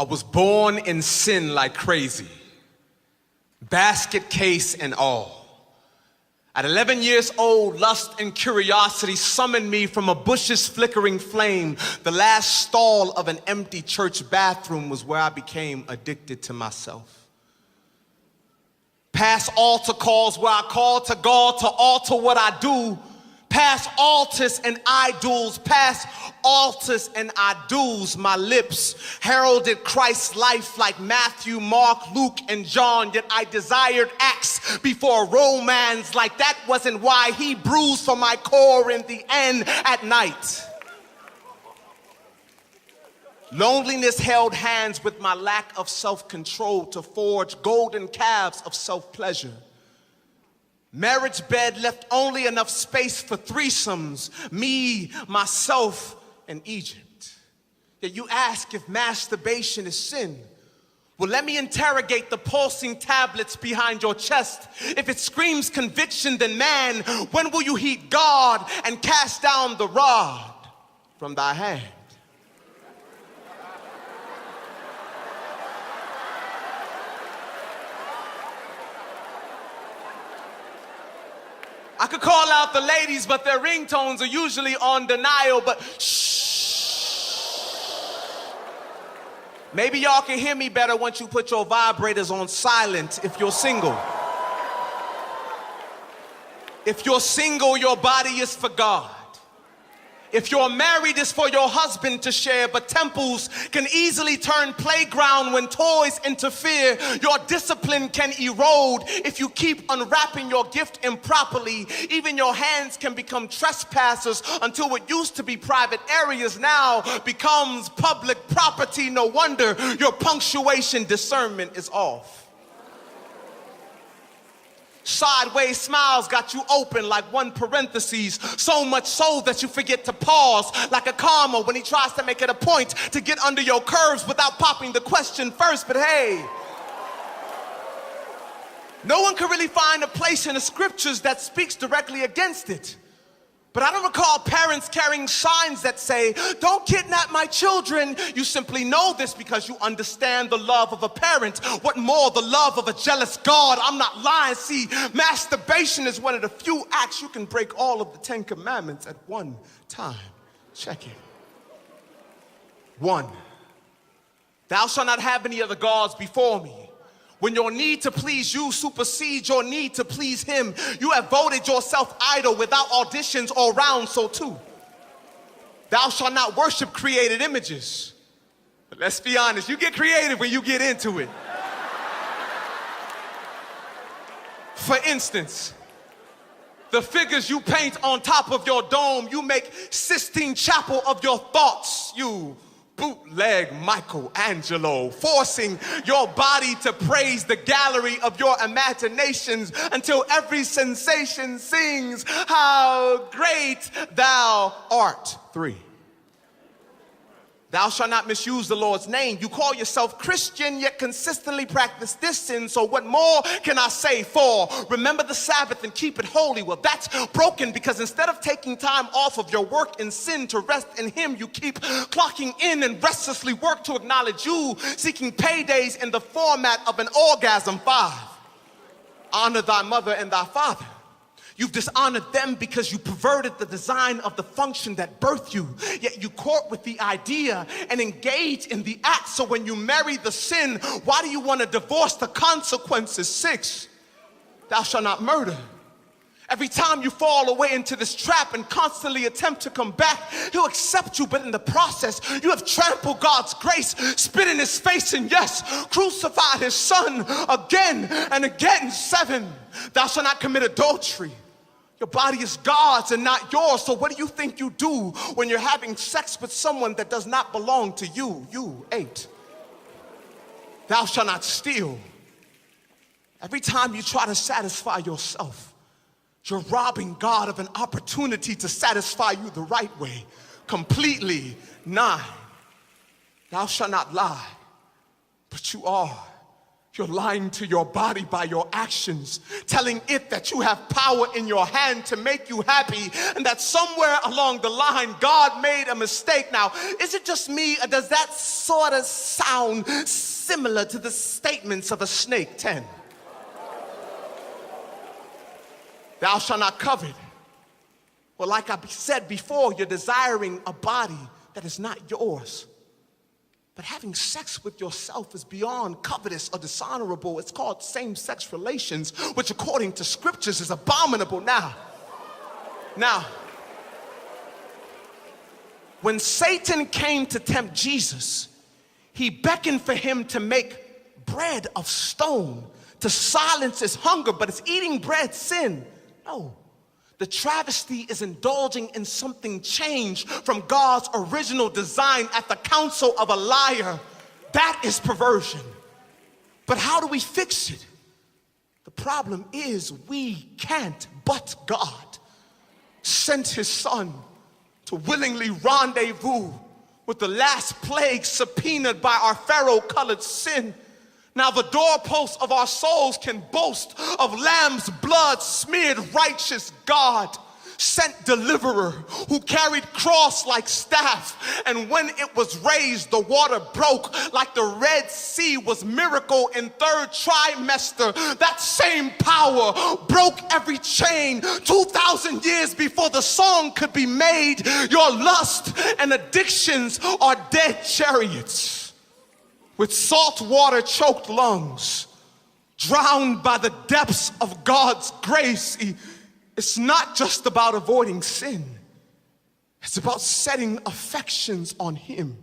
was born in sin like crazy, basket case and all. At 11 years old, lust and curiosity summoned me from a bush's flickering flame. The last stall of an empty church bathroom was where I became addicted to myself. Past altar calls where I called to God to alter what I do. Past altars and idols, past altars and idols. My lips heralded Christ's life like Matthew, Mark, Luke, and John. Yet I desired acts before romance. Like that wasn't why he bruised for my core in the end at night. Loneliness held hands with my lack of self-control to forge golden calves of self-pleasure. Marriage bed left only enough space for threesomes, me, myself, and Egypt. Yet you ask if masturbation is sin. Well, let me interrogate the pulsing tablets behind your chest. If it screams conviction, then man, when will you heed God and cast down the rod from thy hand? I could call out the ladies, but their ringtones are usually on denial, but shh. Maybe y'all can hear me better once you put your vibrators on silent if you're single. If you're single, your body is for God. If you're married, it's for your husband to share, but temples can easily turn playground when toys interfere. Your discipline can erode if you keep unwrapping your gift improperly. Even your hands can become trespassers until what used to be private areas now becomes public property. No wonder your punctuation discernment is off. Sideways smiles got you open like one parenthesis, so much so that you forget to pause, like a comma when he tries to make it a point to get under your curves without popping the question first. But hey, no one can really find a place in the scriptures that speaks directly against it. But I don't recall parents carrying signs that say, "Don't kidnap my children." You simply know this because you understand the love of a parent. What more, the love of a jealous God? I'm not lying. See, masturbation is one of the few acts you can break all of the 10 Commandments at one time. Check it. 1, thou shalt not have any other gods before me. When your need to please you supersedes your need to please him, you have voted yourself idol without auditions or rounds, so too. Thou shalt not worship created images. But let's be honest, you get creative when you get into it. For instance, the figures you paint on top of your dome, you make Sistine Chapel of your thoughts. You bootleg Michelangelo, forcing your body to praise the gallery of your imaginations until every sensation sings, "How great thou art." 3, thou shalt not misuse the Lord's name. You call yourself Christian, yet consistently practice this sin. So what more can I say? 4, remember the Sabbath and keep it holy. Well, that's broken because instead of taking time off of your work in sin to rest in him, you keep clocking in and restlessly work to acknowledge you, seeking paydays in the format of an orgasm. 5, honor thy mother and thy father. You've dishonored them because you perverted the design of the function that birthed you. Yet you court with the idea and engage in the act. So when you marry the sin, why do you want to divorce the consequences? 6, thou shalt not murder. Every time you fall away into this trap and constantly attempt to come back, he'll accept you, but in the process, you have trampled God's grace, spit in his face, and yes, crucified his son again and again. 7, thou shalt not commit adultery. Your body is God's and not yours, so what do you think you do when you're having sex with someone that does not belong to you? 8, thou shalt not steal. Every time you try to satisfy yourself, you're robbing God of an opportunity to satisfy you the right way, completely. 9, thou shalt not lie, but you are You're lying to your body by your actions, telling it that you have power in your hand to make you happy, and that somewhere along the line, God made a mistake. Now, is it just me, or does that sort of sound similar to the statements of a snake? 10. Thou shalt not covet. Well, like I said before, you're desiring a body that is not yours. But having sex with yourself is beyond covetous or dishonorable. It's called same-sex relations, which according to scriptures is abominable. Now, when Satan came to tempt Jesus, he beckoned for him to make bread of stone to silence his hunger, but is eating bread sin? No. The travesty is indulging in something changed from God's original design at the counsel of a liar. That is perversion. But how do we fix it? The problem is we can't, but God sent his son to willingly rendezvous with the last plague subpoenaed by our Pharaoh-colored sin. Now the doorposts of our souls can boast of lamb's blood smeared righteous God, sent deliverer who carried cross like staff, and when it was raised the water broke like the Red Sea was miracle in third trimester. That same power broke every chain 2,000 years before the song could be made. Your lust and addictions are dead chariots with salt water choked lungs, drowned by the depths of God's grace. It's not just about avoiding sin. It's about setting affections on him,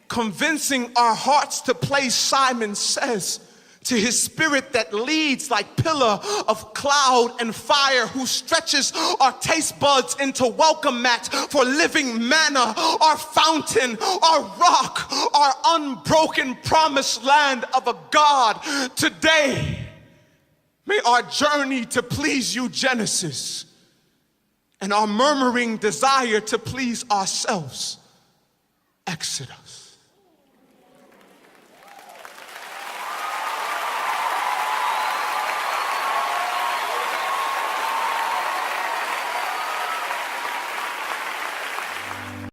convincing our hearts to place, Simon says, to his spirit that leads like pillar of cloud and fire, who stretches our taste buds into welcome mat for living manna, our fountain, our rock, our unbroken promised land of a God. Today, may our journey to please you, Genesis, and our murmuring desire to please ourselves, Exodus.